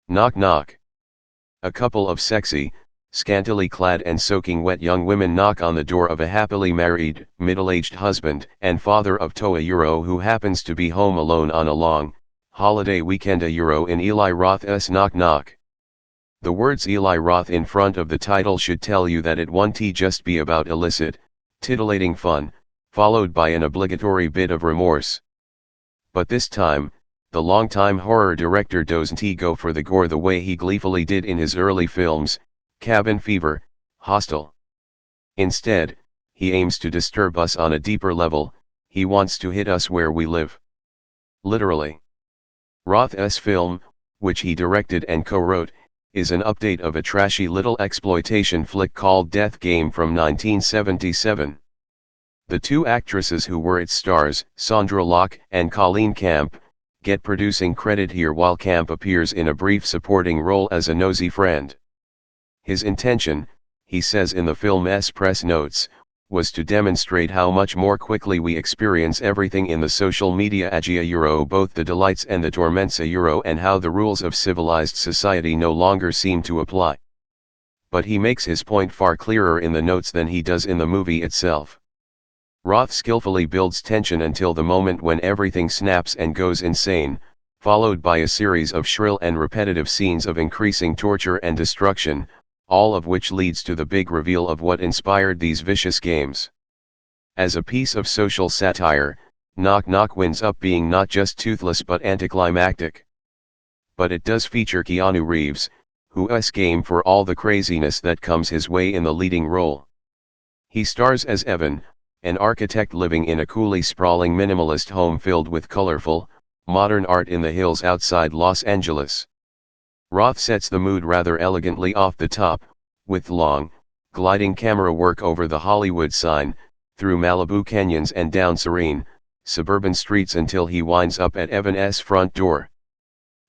Knock knock. A couple of sexy, scantily clad and soaking wet young women knock on the door of a happily married, middle-aged husband and father of Toa Euro who happens to be home alone on a long, holiday weekend. A Euro in Eli Roth's Knock Knock. The words Eli Roth in front of the title should tell you that it won't just be about illicit, titillating fun, followed by an obligatory bit of remorse. But this time, the longtime horror director doesn't go for the gore the way he gleefully did in his early films, Cabin Fever, Hostel. Instead, he aims to disturb us on a deeper level. He wants to hit us where we live. Literally. Roth's film, which he directed and co-wrote, is an update of a trashy little exploitation flick called Death Game from 1977. The two actresses who were its stars, Sondra Locke and Colleen Camp, get producing credit here while Camp appears in a brief supporting role as a nosy friend. His intention, he says in the film's press notes, was to demonstrate how much more quickly we experience everything in the social media age Euro, both the delights and the torments Euro, and how the rules of civilized society no longer seem to apply. But he makes his point far clearer in the notes than he does in the movie itself. Roth skillfully builds tension until the moment when everything snaps and goes insane, followed by a series of shrill and repetitive scenes of increasing torture and destruction, all of which leads to the big reveal of what inspired these vicious games. As a piece of social satire, Knock Knock winds up being not just toothless but anticlimactic. But it does feature Keanu Reeves, who's game for all the craziness that comes his way in the leading role. He stars as Evan, an architect living in a coolly sprawling minimalist home filled with colorful, modern art in the hills outside Los Angeles. Roth sets the mood rather elegantly off the top, with long, gliding camera work over the Hollywood sign, through Malibu canyons and down serene, suburban streets until he winds up at Evan's front door.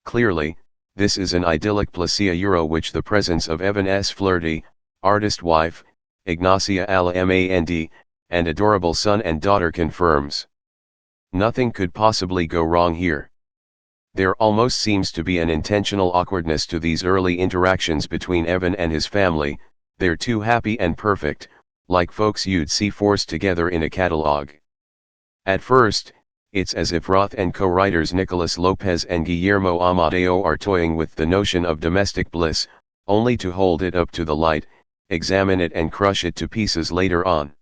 Clearly, this is an idyllic place Euro which the presence of Evan's flirty, artist wife, Ignacia Alamand, and adorable son and daughter confirms. Nothing could possibly go wrong here. There almost seems to be an intentional awkwardness to these early interactions between Evan and his family. They're too happy and perfect, like folks you'd see forced together in a catalog. At first, it's as if Roth and co-writers Nicolas Lopez and Guillermo Amadeo are toying with the notion of domestic bliss, only to hold it up to the light, examine it and crush it to pieces later on.